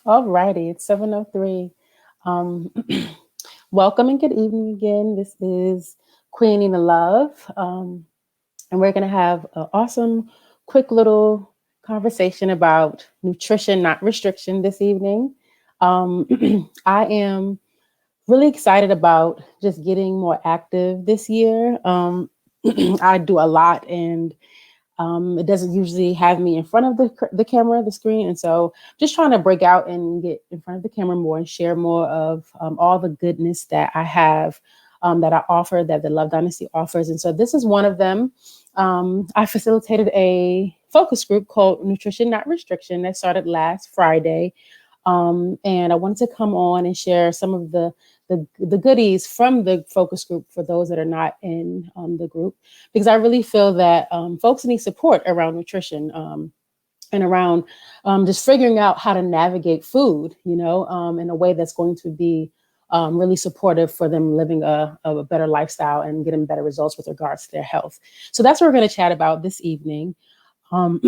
All righty, it's 7:03. Um, Welcome and good evening again. This is Queen in the Love, and we're going to have an awesome, quick little conversation about nutrition, not restriction, this evening. Um, I am really excited about just getting more active this year. I do a lot, and it doesn't usually have me in front of the camera, the screen, and so just trying to break out and get in front of the camera more and share more of all the goodness that I have, that I offer, that the Love Dynasty offers. And so this is one of them. I facilitated a focus group called Nutrition Not Restriction that started last Friday, and I wanted to come on and share some of the goodies from the focus group for those that are not in the group, because I really feel that folks need support around nutrition, and around just figuring out how to navigate food, in a way that's going to be really supportive for them living a better lifestyle and getting better results with regards to their health. So that's what we're going to chat about this evening. Um,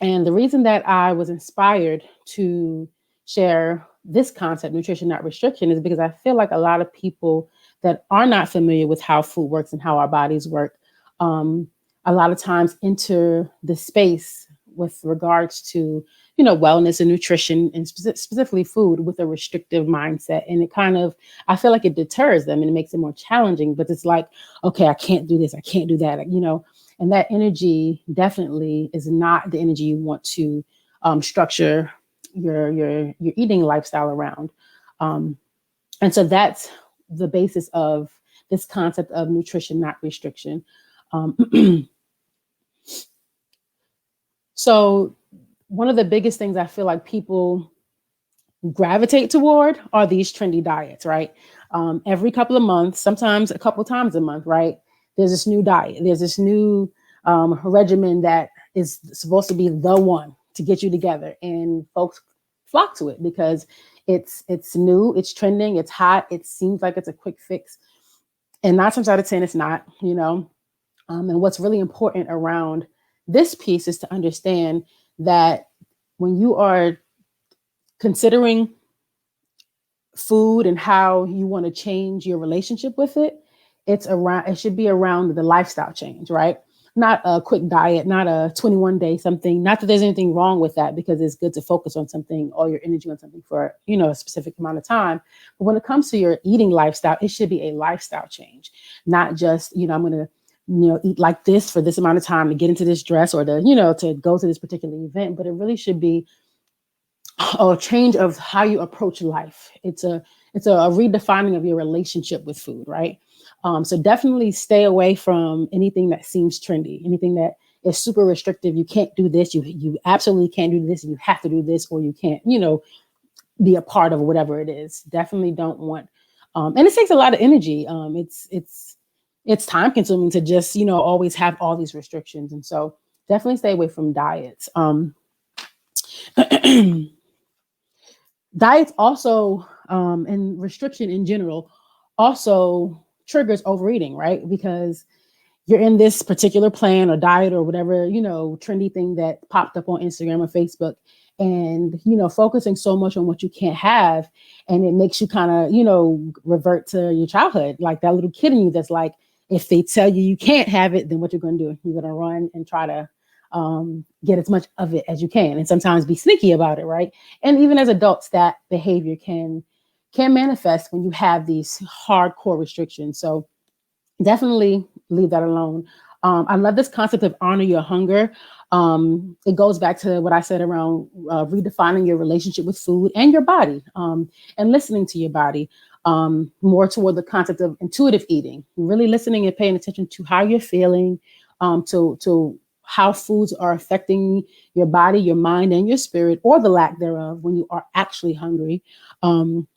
And the reason that I was inspired to share this concept, nutrition, not restriction, is because I feel like a lot of people that are not familiar with how food works and how our bodies work, um, a lot of times enter the space with regards to, wellness and nutrition and specifically food with a restrictive mindset. And it kind of, I feel like it deters them and it makes it more challenging, but it's like, okay, I can't do this. I can't do that. And that energy definitely is not the energy you want to structure your eating lifestyle around. Um, and so that's the basis of this concept of nutrition, not restriction. Um, so one of the biggest things I feel like people gravitate toward are these trendy diets, right? Every couple of months, sometimes a couple times a month, right? There's this new diet. There's this new regimen that is supposed to be the one to get you together, and folks flock to it because it's new, it's trending, it's hot. It seems like it's a quick fix, and 9 times out of 10, it's not. And what's really important around this piece is to understand that when you are considering food and how you want to change your relationship with it, it should be around the lifestyle change, right? Not a quick diet, not a 21 day something. Not that there's anything wrong with that, because it's good to focus on something, all your energy on something for, a specific amount of time. But when it comes to your eating lifestyle, it should be a lifestyle change, not just, I'm going to, eat like this for this amount of time to get into this dress or to, to go to this particular event. But it really should be a change of how you approach life. It's a redefining of your relationship with food, right? So definitely stay away from anything that seems trendy, anything that is super restrictive. You can't do this. You absolutely can't do this. You have to do this, or you can't, be a part of whatever it is. Definitely don't want. And it takes a lot of energy. It's time consuming to just always have all these restrictions, and so definitely stay away from diets. Diets also, and restriction in general, also triggers overeating, right? Because you're in this particular plan or diet or whatever, trendy thing that popped up on Instagram or Facebook, and, focusing so much on what you can't have. And it makes you kind of, revert to your childhood, like that little kid in you that's like, if they tell you you can't have it, then what you're going to do? You're going to run and try to get as much of it as you can, and sometimes be sneaky about it, right? And even as adults, that behavior can manifest when you have these hardcore restrictions. So definitely leave that alone. I love this concept of honor your hunger. It goes back to what I said around redefining your relationship with food and your body, and listening to your body, more toward the concept of intuitive eating, really listening and paying attention to how you're feeling, to how foods are affecting your body, your mind, and your spirit, or the lack thereof, when you are actually hungry. Um,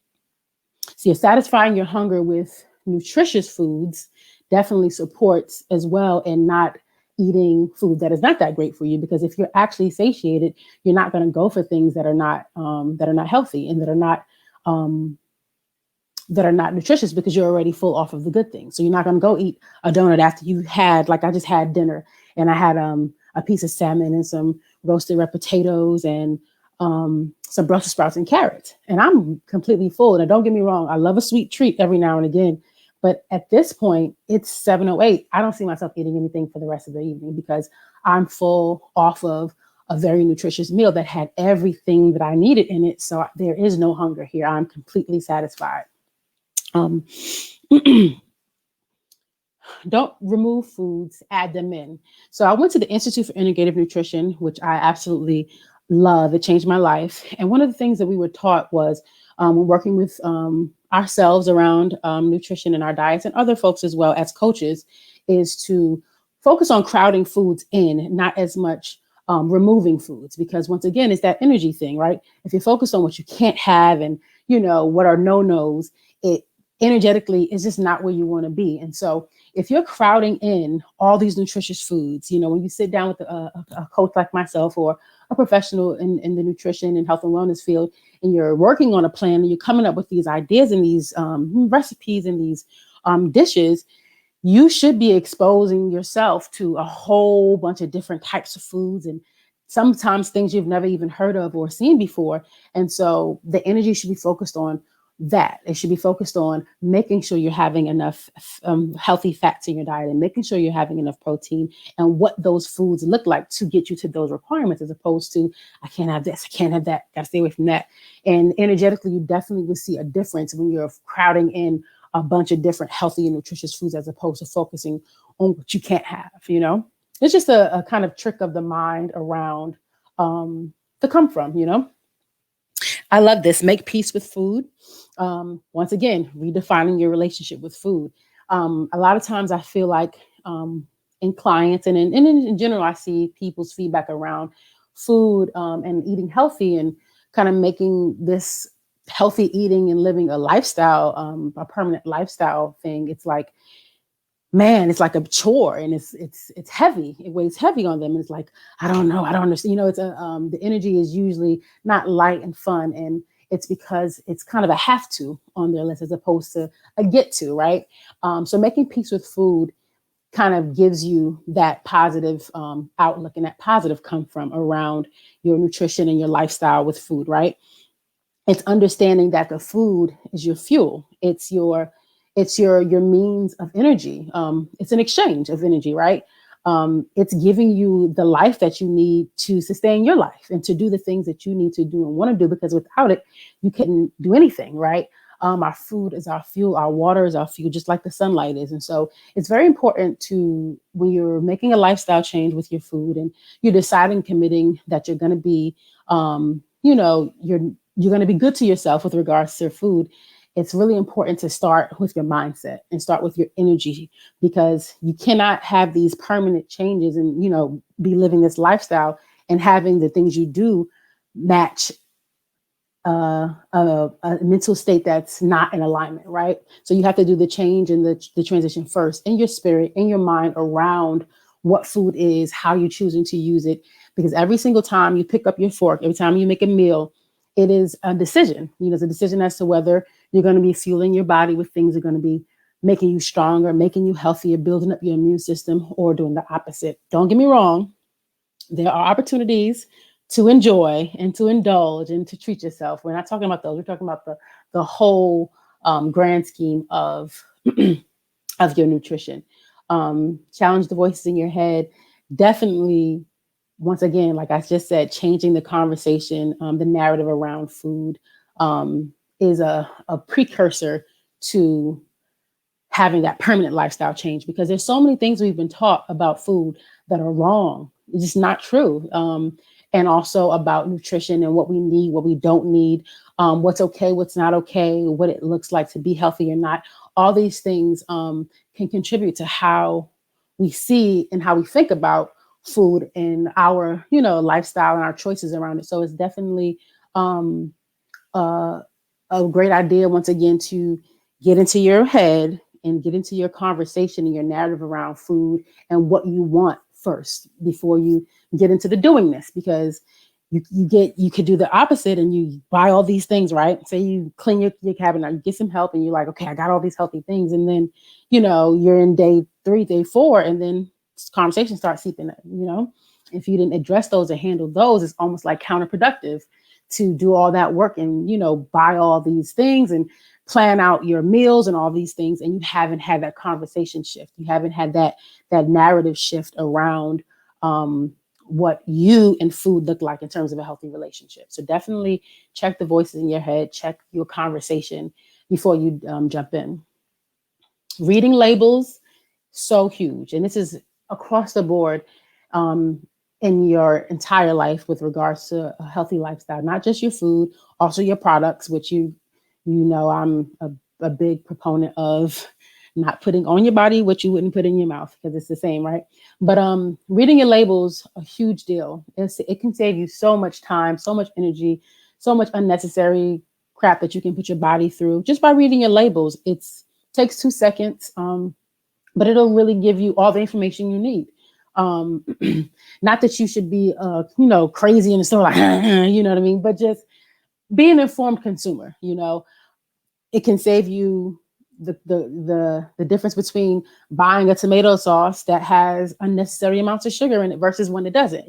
so you're satisfying your hunger with nutritious foods definitely supports as well, and not eating food that is not that great for you, because if you're actually satiated, you're not going to go for things that are not healthy and um, that are not nutritious, because you're already full off of the good things. So you're not going to go eat a donut after you had, like I just had dinner and I had a piece of salmon and some roasted red potatoes and some Brussels sprouts and carrots, and I'm completely full. And don't get me wrong, I love a sweet treat every now and again. But at this point, it's 7:08. I don't see myself eating anything for the rest of the evening because I'm full off of a very nutritious meal that had everything that I needed in it. So there is no hunger here. I'm completely satisfied. Um, don't remove foods, add them in. So I went to the Institute for Integrative Nutrition, which I absolutely love. It changed my life. And one of the things that we were taught was when working with ourselves around nutrition and our diets and other folks as well as coaches is to focus on crowding foods in, not as much removing foods, because once again, it's that energy thing, right? If you focus on what you can't have and, what are no-nos, it energetically is just not where you want to be. And so if you're crowding in all these nutritious foods, when you sit down with a coach like myself or a professional in the nutrition and health and wellness field, and you're working on a plan and you're coming up with these ideas and these recipes and these dishes, you should be exposing yourself to a whole bunch of different types of foods and sometimes things you've never even heard of or seen before. And so the energy should be focused on that. It should be focused on making sure you're having enough healthy fats in your diet and making sure you're having enough protein and what those foods look like to get you to those requirements, as opposed to, I can't have this, I can't have that, got to stay away from that. And energetically, you definitely will see a difference when you're crowding in a bunch of different healthy and nutritious foods as opposed to focusing on what you can't have. It's just a kind of trick of the mind around the come from. I love this. Make peace with food. Once again, redefining your relationship with food. A lot of times I feel like in clients and in general, I see people's feedback around food and eating healthy and kind of making this healthy eating and living a lifestyle, a permanent lifestyle thing. It's like, man, it's like a chore and it's heavy. It weighs heavy on them. And it's like, I don't know. I don't understand. It's the energy is usually not light and fun. And it's because it's kind of a have to on their list as opposed to a get to, right? So making peace with food kind of gives you that positive outlook and that positive come from around your nutrition and your lifestyle with food, right? It's understanding that the food is your fuel. It's your means of energy. It's an exchange of energy, right? It's giving you the life that you need to sustain your life and to do the things that you need to do and want to do, because without it, you couldn't do anything, right? Our food is our fuel. Our water is our fuel, just like the sunlight is. And so it's very important to, when you're making a lifestyle change with your food and you're deciding, committing that you're going to be, you're going to be good to yourself with regards to food. It's really important to start with your mindset and start with your energy, because you cannot have these permanent changes and, be living this lifestyle and having the things you do match a mental state that's not in alignment, right? So you have to do the change and the transition first in your spirit, in your mind around what food is, how you're choosing to use it. Because every single time you pick up your fork, every time you make a meal, it is a decision. It's a decision as to whether you're going to be fueling your body with things that are going to be making you stronger, making you healthier, building up your immune system, or doing the opposite. Don't get me wrong. There are opportunities to enjoy and to indulge and to treat yourself. We're not talking about those. We're talking about the whole grand scheme of of your nutrition. Challenge the voices in your head. Definitely, once again, like I just said, changing the conversation, the narrative around food is a precursor to having that permanent lifestyle change, because there's so many things we've been taught about food that are wrong. It's just not true. And also about nutrition and what we need, what we don't need, what's okay, what's not okay, what it looks like to be healthy or not. All these things can contribute to how we see and how we think about food and our, lifestyle and our choices around it. So it's definitely a great idea, once again, to get into your head and get into your conversation and your narrative around food and what you want first before you get into the doing this, because you could do the opposite and you buy all these things, right? Say you clean your cabinet, you get some help and you're like, okay, I got all these healthy things. And then, you're in day 3, day 4, and then conversation starts seeping in, if you didn't address those or handle those, it's almost like counterproductive to do all that work and, buy all these things and plan out your meals and all these things, and you haven't had that conversation shift. You haven't had that narrative shift around what you and food look like in terms of a healthy relationship. So definitely check the voices in your head, check your conversation before you jump in. Reading labels, so huge. And this is across the board in your entire life with regards to a healthy lifestyle, not just your food, also your products, which I'm a big proponent of not putting on your body what you wouldn't put in your mouth, because it's the same, right? But reading your labels, a huge deal. It can save you so much time, so much energy, so much unnecessary crap that you can put your body through just by reading your labels. Takes 2 seconds, but it'll really give you all the information you need. Um, Not that you should be, crazy in the store, like, you know what I mean? But just be an informed consumer. It can save you the difference between buying a tomato sauce that has unnecessary amounts of sugar in it versus when it doesn't.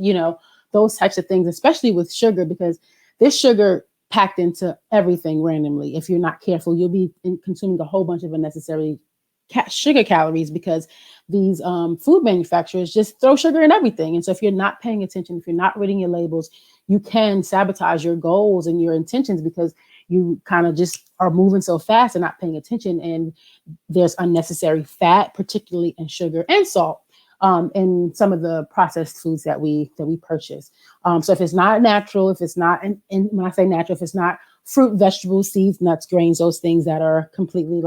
Those types of things, especially with sugar, because there's sugar packed into everything randomly. If you're not careful, you'll be consuming a whole bunch of unnecessary sugar calories, because these food manufacturers just throw sugar in everything. And so if you're not paying attention, if you're not reading your labels, you can sabotage your goals and your intentions, because you kind of just are moving so fast and not paying attention. And there's unnecessary fat, particularly in sugar and salt, in some of the processed foods that we purchase. So if it's not natural, if it's not, and when I say natural, if it's not fruit, vegetables, seeds, nuts, grains, those things that are completely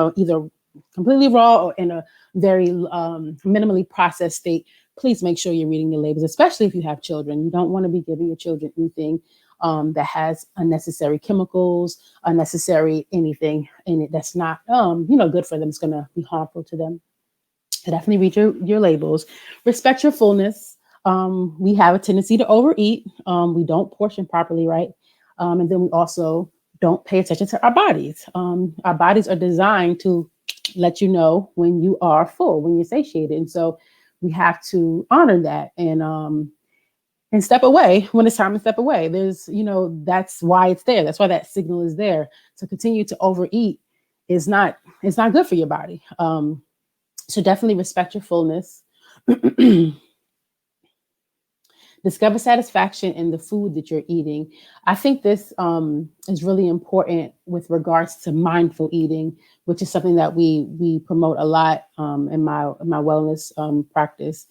either completely raw or in a very minimally processed state, please make sure you're reading the labels, especially if you have children. You don't want to be giving your children anything that has unnecessary chemicals, unnecessary anything in it that's not, good for them. It's going to be harmful to them. So definitely read your labels. Respect your fullness. We have a tendency to overeat. We don't portion properly, right? And then we also don't pay attention to our bodies. Our bodies are designed to let you know when you are full, when you're satiated. And so we have to honor that and step away when it's time to step away. That's why it's there. That's why that signal is there. To continue to overeat it's not good for your body. So definitely respect your fullness. Discover satisfaction in the food that you're eating. I think this is really important with regards to mindful eating, which is something that we promote a lot in my wellness practice.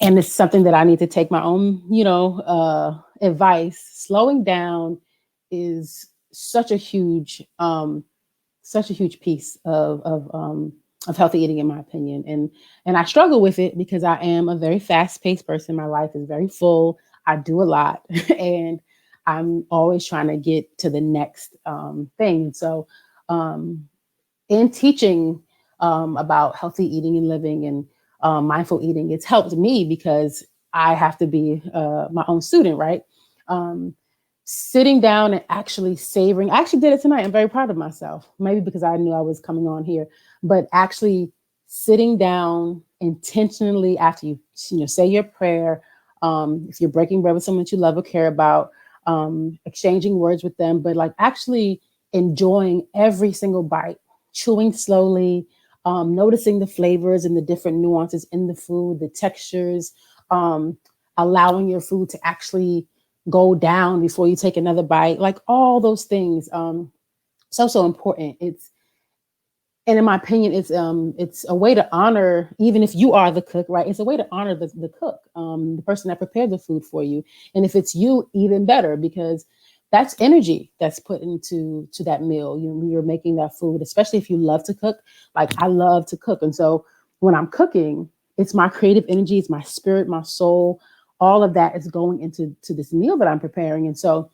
And it's something that I need to take my own, advice. Slowing down is such a huge piece of healthy eating, in my opinion. And I struggle with it because I am a very fast paced person. My life is very full. I do a lot and I'm always trying to get to the next thing. So in teaching about healthy eating and living and mindful eating, it's helped me because I have to be my own student, right? Sitting down and actually savoring. I actually did it tonight. I'm very proud of myself, maybe because I knew I was coming on here, but actually sitting down intentionally after you say your prayer. If you're breaking bread with someone that you love or care about, exchanging words with them, but like actually enjoying every single bite, chewing slowly, noticing the flavors and the different nuances in the food, the textures, allowing your food to actually go down before you take another bite, like all those things. So important. And in my opinion, it's a way to honor, even if you are the cook, right? It's a way to honor the cook, the person that prepared the food for you. And if it's you, even better, because that's energy that's put into that meal. You're making that food, especially if you love to cook. Like I love to cook. And so when I'm cooking, it's my creative energy, it's my spirit, my soul, all of that is going into this meal that I'm preparing. And so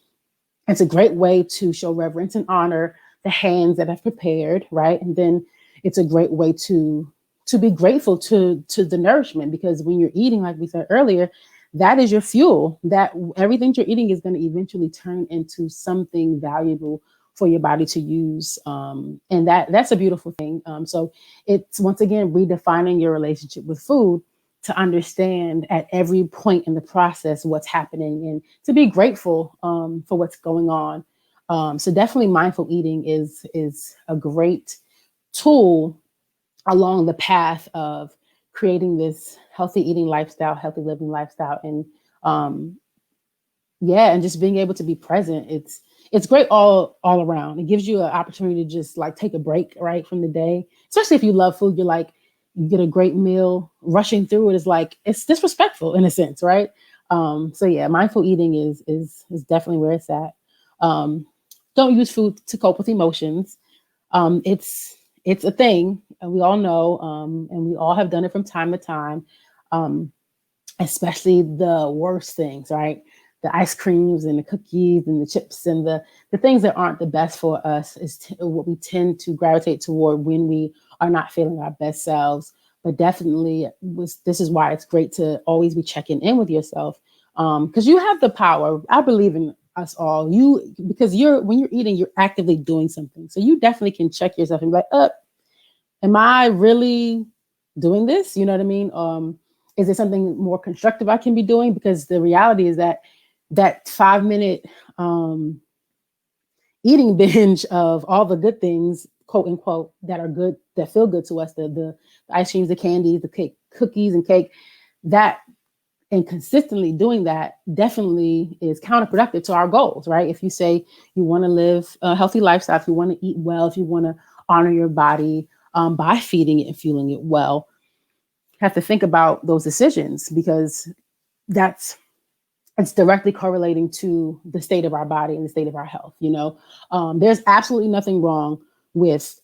it's a great way to show reverence and honor the hands that I've prepared, right? And then it's a great way to be grateful to the nourishment, because when you're eating, like we said earlier, that is your fuel. That everything you're eating is going to eventually turn into something valuable for your body to use, and that's a beautiful thing. So it's once again redefining your relationship with food to understand at every point in the process what's happening and to be grateful for what's going on. So definitely mindful eating is a great tool along the path of creating this healthy eating lifestyle, healthy living lifestyle, and um, yeah, and just being able to be present. It's great all around. It gives you an opportunity to just like take a break right from the day, especially if you love food. You're like you get a great meal, rushing through it is like it's disrespectful in a sense, right? So yeah, mindful eating is definitely where it's at. Um, don't use food to cope with emotions. It's a thing, and we all know, and we all have done it from time to time. Um, Especially the worst things, right? The ice creams and the cookies and the chips and the things that aren't the best for us is what we tend to gravitate toward when we are not feeling our best selves. But definitely, this is why it's great to always be checking in with yourself, because you have the power. I believe in us all. You because you're when you're eating, you're actively doing something. So you definitely can check yourself and be like, am I really doing this? You know what I mean? Is there something more constructive I can be doing? Because the reality is that that 5 minute um, eating binge of all the good things, quote unquote, that are good, that feel good to us, the ice creams, the candies, the cake, cookies and cake, that and consistently doing that definitely is counterproductive to our goals, right? If you say you want to live a healthy lifestyle, if you want to eat well, if you want to honor your body by feeding it and fueling it well, you have to think about those decisions because that's it's directly correlating to the state of our body and the state of our health. There's absolutely nothing wrong with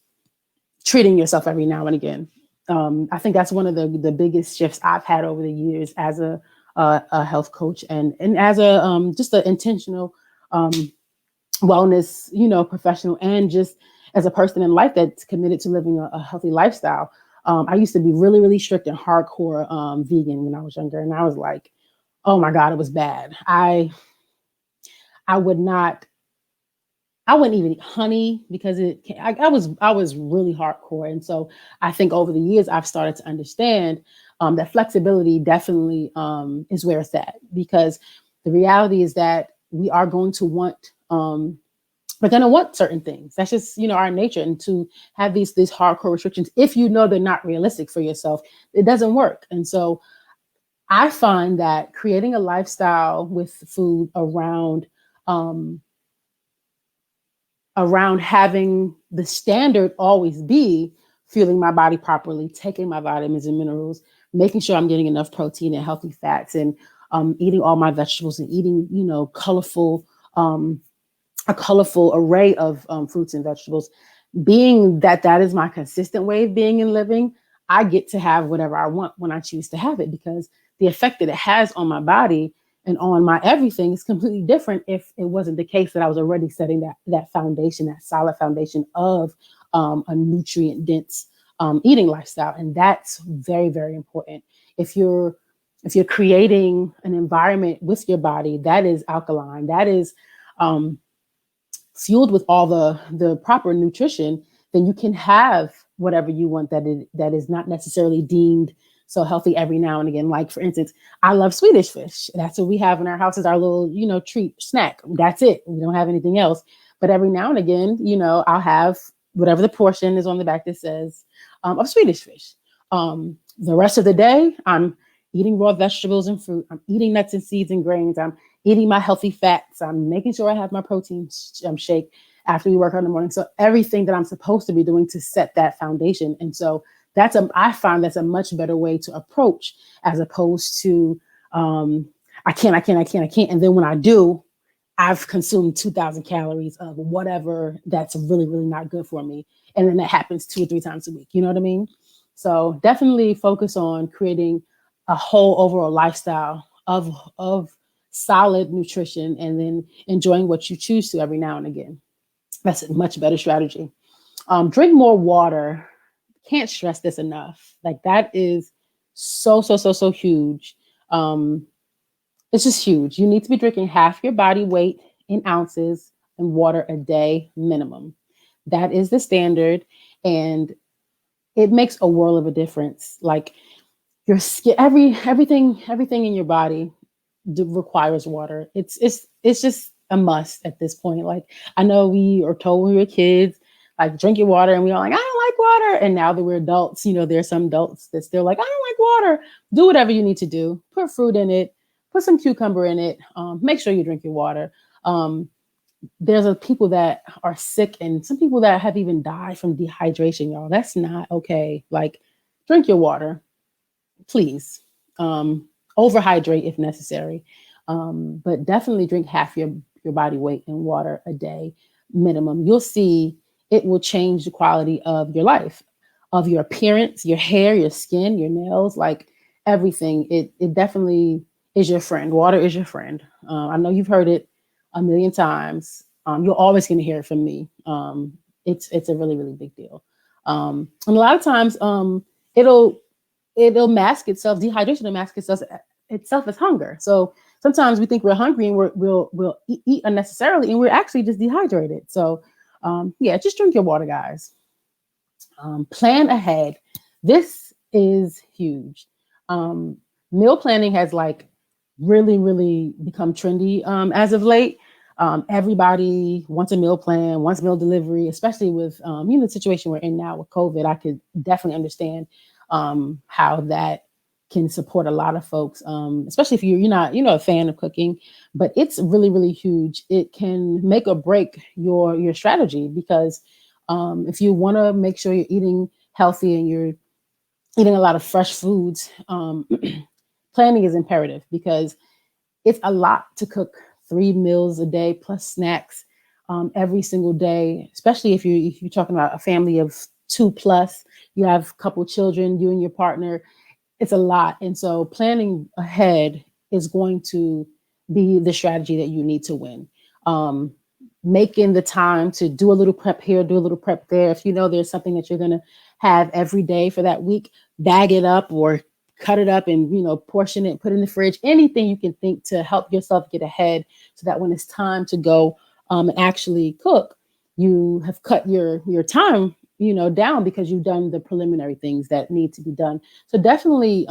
treating yourself every now and again. I think that's one of the biggest shifts I've had over the years as a health coach and as a just an intentional um, wellness professional and just as a person in life that's committed to living a healthy lifestyle. I used to be really really strict and hardcore vegan when I was younger, and I was like, oh my god, it was bad. I would not I wouldn't even eat honey because I was really hardcore, and so I think over the years I've started to understand that flexibility definitely is where it's at because the reality is that we're going to want certain things. That's just our nature, and to have these hardcore restrictions, if you know they're not realistic for yourself, it doesn't work. And so I find that creating a lifestyle with food um, around having the standard always be fueling my body properly, taking my vitamins and minerals, making sure I'm getting enough protein and healthy fats, and eating all my vegetables and eating, a colorful array of fruits and vegetables. Being that is my consistent way of being and living, I get to have whatever I want when I choose to have it because the effect that it has on my body and on my everything is completely different if it wasn't the case that I was already setting that foundation, that solid foundation of a nutrient dense eating lifestyle. And that's very, very important. If you're creating an environment with your body that is alkaline, that is um, fueled with all the proper nutrition, then you can have whatever you want that is not necessarily deemed so healthy every now and again. Like for instance, I love Swedish fish. That's what we have in our house is our little, treat snack. That's it. We don't have anything else. But every now and again, I'll have whatever the portion is on the back that says of Swedish fish. The rest of the day, I'm eating raw vegetables and fruit. I'm eating nuts and seeds and grains. I'm eating my healthy fats. I'm making sure I have my protein shake after we work out in the morning. So everything that I'm supposed to be doing to set that foundation. And so I find that's a much better way to approach as opposed to I can't. And then when I do, I've consumed 2,000 calories of whatever that's really, really not good for me. And then that happens 2 or 3 times a week. You know what I mean? So definitely focus on creating a whole overall lifestyle of solid nutrition and then enjoying what you choose to every now and again. That's a much better strategy. Drink more water. Can't stress this enough. Like that is so huge. Um, it's just huge. You need to be drinking half your body weight in ounces in water a day minimum. That is the standard, and it makes a world of a difference. Like your skin, everything in your body requires water. It's just a must at this point. Like, I know we are told when we were kids, like, drink your water, and we all like, I don't like water. And now that we're adults, there's some adults that still like, I don't like water. Do whatever you need to do. Put fruit in it. Put some cucumber in it. Make sure you drink your water. There's a people that are sick, and some people that have even died from dehydration, y'all. That's not okay. Like, drink your water, please. Overhydrate if necessary, but definitely drink half your body weight in water a day minimum. You'll see it will change the quality of your life, of your appearance, your hair, your skin, your nails, like everything. It definitely is your friend. Water is your friend. I know you've heard it a million times. You're always going to hear it from me. It's a really, really big deal. And a lot of times, it'll it'll mask itself. Dehydration will mask itself as hunger. So sometimes we think we're hungry, and we'll eat unnecessarily, and we're actually just dehydrated. So yeah, just drink your water, guys. Plan ahead. This is huge. Um, Meal planning has, like, really, really become trendy as of late. Everybody wants a meal plan, wants meal delivery, especially with the situation we're in now with COVID. I could definitely understand how that can support a lot of folks, especially if you're not a fan of cooking. But it's really, really huge. It can make or break your strategy, because if you want to make sure you're eating healthy and you're eating a lot of fresh foods, planning is imperative, because it's a lot to cook 3 meals a day plus snacks every single day, especially if you're talking about a family of two plus. You have a couple children, you and your partner. It's a lot, and so planning ahead is going to be the strategy that you need to win. Um, Making the time to do a little prep here, do a little prep there. If you know there's something that you're going to have every day for that week, bag it up or cut it up and portion it, put it in the fridge. Anything you can think to help yourself get ahead, so that when it's time to go and actually cook, you have cut your time down, because you've done the preliminary things that need to be done. So definitely,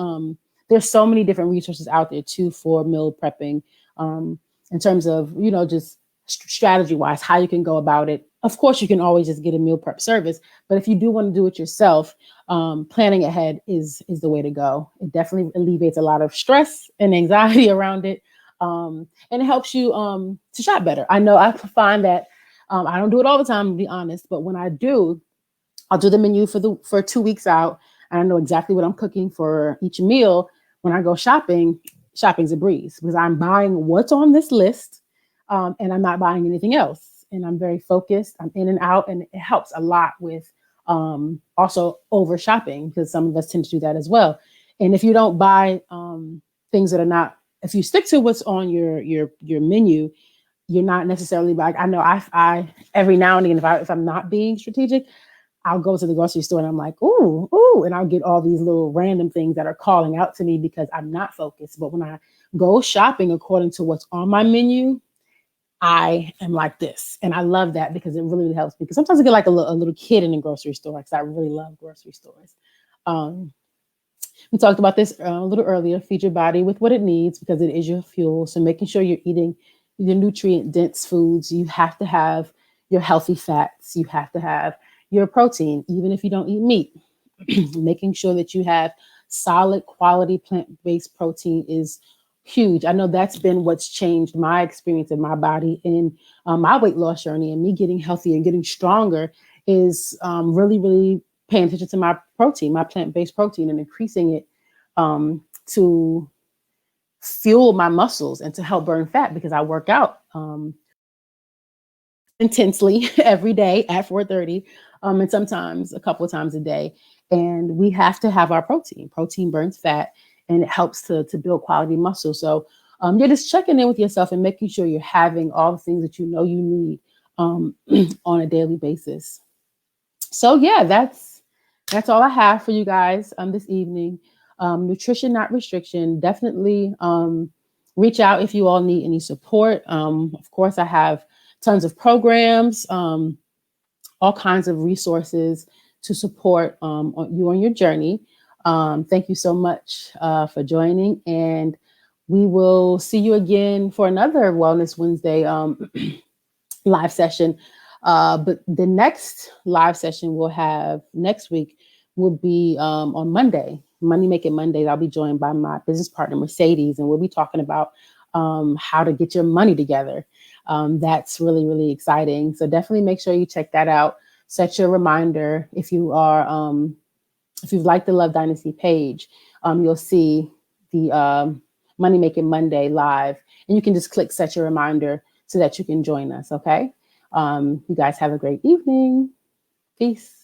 there's so many different resources out there too for meal prepping, in terms of just strategy wise, how you can go about it. Of course, you can always just get a meal prep service, but if you do want to do it yourself, planning ahead is the way to go. It definitely alleviates a lot of stress and anxiety around it, and it helps you to shop better. I know I find that I don't do it all the time, to be honest, but when I do, I'll do the menu for 2 weeks out, and I know exactly what I'm cooking for each meal. When I go shopping, shopping's a breeze, because I'm buying what's on this list, and I'm not buying anything else. And I'm very focused. I'm in and out, and it helps a lot with also over shopping, because some of us tend to do that as well. And if you don't buy things that are not, if you stick to what's on your menu, you're not necessarily like, I know I every now and again, if I'm not being strategic, I'll go to the grocery store and I'm like, ooh, and I'll get all these little random things that are calling out to me because I'm not focused. But when I go shopping according to what's on my menu, I am like this. And I love that, because it really, really helps, because sometimes I get like a little kid in the grocery store, because I really love grocery stores. Um, we talked about this a little earlier. Feed your body with what it needs, because it is your fuel. So making sure you're eating your nutrient dense foods. You have to have your healthy fats. You have to have your protein, even if you don't eat meat. Making sure that you have solid quality plant-based protein is huge. I know that's been what's changed my experience in my body in my weight loss journey, and me getting healthy and getting stronger is really, really paying attention to my protein, my plant-based protein, and increasing it to fuel my muscles and to help burn fat, because I work out intensely every day at 4:30, and sometimes a couple of times a day. And we have to have our protein. Protein burns fat, and it helps to build quality muscle. So you're just checking in with yourself and making sure you're having all the things that you know you need um, on a daily basis. So yeah, that's all I have for you guys this evening. Nutrition, not restriction. Definitely reach out if you all need any support. Of course, I have tons of programs, all kinds of resources to support you on your journey. Thank you so much for joining, and we will see you again for another Wellness Wednesday live session. But the next live session we'll have next week will be on Monday, Money Making Mondays. I'll be joined by my business partner, Mercedes, and we'll be talking about how to get your money together. That's really, really exciting. So definitely make sure you check that out. Set your reminder if you've liked the Love Dynasty page, you'll see the Money Making Monday live, and you can just click set your reminder so that you can join us. Okay. You guys have a great evening. Peace.